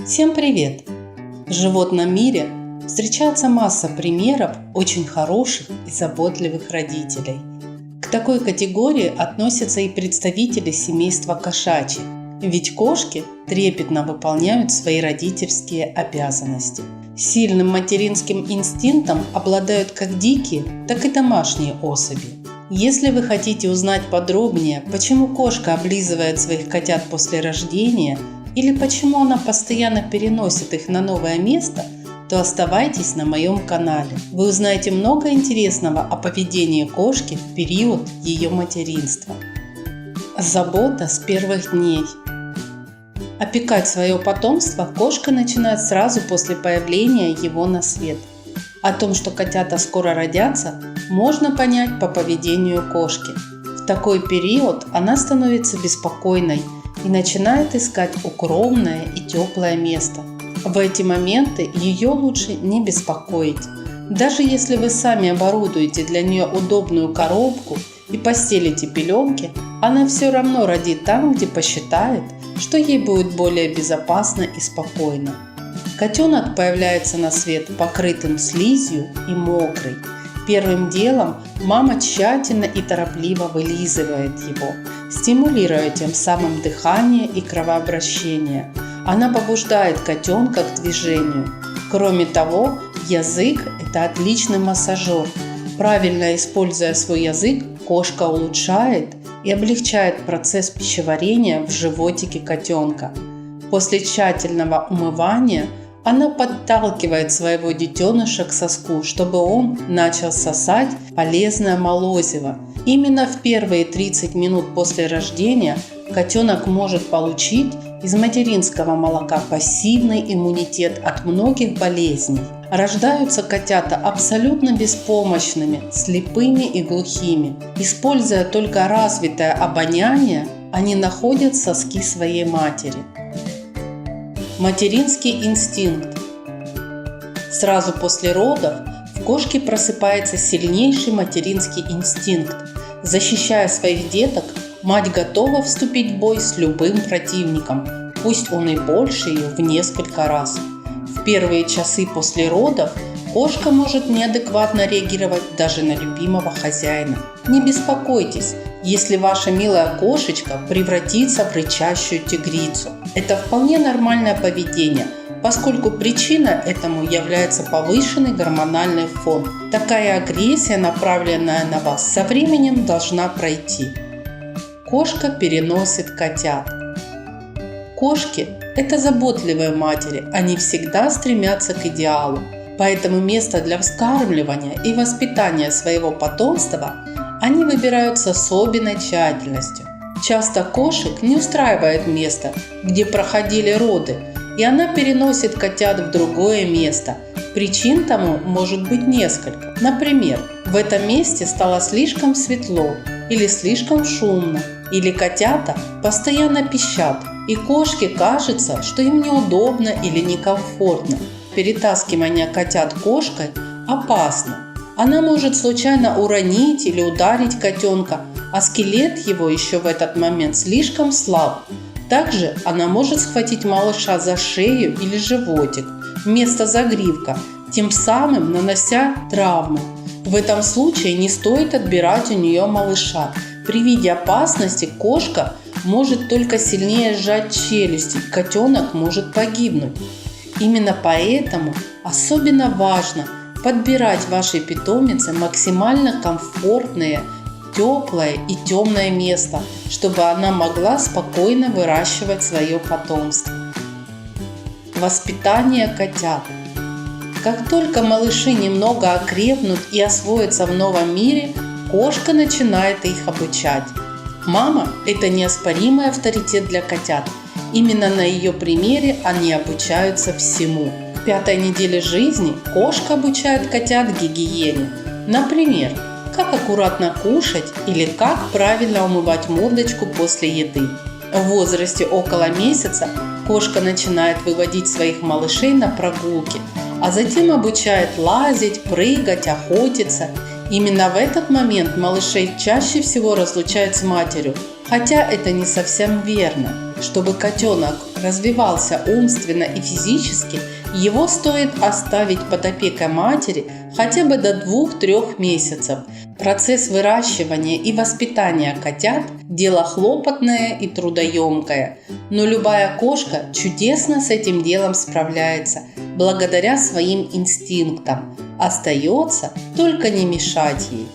Всем привет! В животном мире встречается масса примеров очень хороших и заботливых родителей. К такой категории относятся и представители семейства кошачьих, ведь кошки трепетно выполняют свои родительские обязанности. Сильным материнским инстинктом обладают как дикие, так и домашние особи. Если вы хотите узнать подробнее, почему кошка облизывает своих котят после рождения, или почему она постоянно переносит их на новое место, то оставайтесь на моем канале. Вы узнаете много интересного о поведении кошки в период ее материнства. Забота с первых дней. Опекать свое потомство кошка начинает сразу после появления его на свет. О том, что котята скоро родятся, можно понять по поведению кошки. В такой период она становится беспокойной и начинает искать укромное и теплое место. В эти моменты ее лучше не беспокоить. Даже если вы сами оборудуете для нее удобную коробку и постелите пеленки, она все равно родит там, где посчитает, что ей будет более безопасно и спокойно. Котенок появляется на свет покрытым слизью и мокрый. Первым делом мама тщательно и торопливо вылизывает его, стимулируя тем самым дыхание и кровообращение. Она побуждает котенка к движению. Кроме того, язык – это отличный массажер. Правильно используя свой язык, кошка улучшает и облегчает процесс пищеварения в животике котенка. После тщательного умывания она подталкивает своего детеныша к соску, чтобы он начал сосать полезное молозиво. Именно в первые 30 минут после рождения котенок может получить из материнского молока пассивный иммунитет от многих болезней. Рождаются котята абсолютно беспомощными, слепыми и глухими. Используя только развитое обоняние, они находят соски своей матери. Материнский инстинкт. Сразу после родов в кошке просыпается сильнейший материнский инстинкт. Защищая своих деток, мать готова вступить в бой с любым противником, пусть он и больше ее в несколько раз. В первые часы после родов кошка может неадекватно реагировать даже на любимого хозяина. Не беспокойтесь, если ваша милая кошечка превратится в рычащую тигрицу. Это вполне нормальное поведение, поскольку причина этому является повышенный гормональный фон. Такая агрессия, направленная на вас, со временем должна пройти. Кошка переносит котят. Кошки – это заботливые матери, они всегда стремятся к идеалу. Поэтому место для вскармливания и воспитания своего потомства они выбирают с особенной тщательностью. Часто кошек не устраивает место, где проходили роды, и она переносит котят в другое место. Причин тому может быть несколько. Например, в этом месте стало слишком светло или слишком шумно, или котята постоянно пищат, и кошке кажется, что им неудобно или некомфортно. Перетаскивание котят кошкой опасно. Она может случайно уронить или ударить котенка, а скелет его еще в этот момент слишком слаб. Также она может схватить малыша за шею или животик вместо загривка, тем самым нанося травму. В этом случае не стоит отбирать у нее малыша. При виде опасности кошка может только сильнее сжать челюсти, котенок может погибнуть. Именно поэтому особенно важно подбирать вашей питомице максимально комфортное, теплое и темное место, чтобы она могла спокойно выращивать свое потомство. Воспитание котят. Как только малыши немного окрепнут и освоятся в новом мире, кошка начинает их обучать. Мама – это неоспоримый авторитет для котят. Именно на ее примере они обучаются всему. В 5-й неделе жизни кошка обучает котят гигиене. Например, как аккуратно кушать или как правильно умывать мордочку после еды. В возрасте около месяца кошка начинает выводить своих малышей на прогулки, а затем обучает лазить, прыгать, охотиться. Именно в этот момент малышей чаще всего разлучают с матерью, хотя это не совсем верно. Чтобы котенок развивался умственно и физически, его стоит оставить под опекой матери хотя бы до 2-3 месяцев. Процесс выращивания и воспитания котят – дело хлопотное и трудоемкое, но любая кошка чудесно с этим делом справляется благодаря своим инстинктам. Остается только не мешать ей.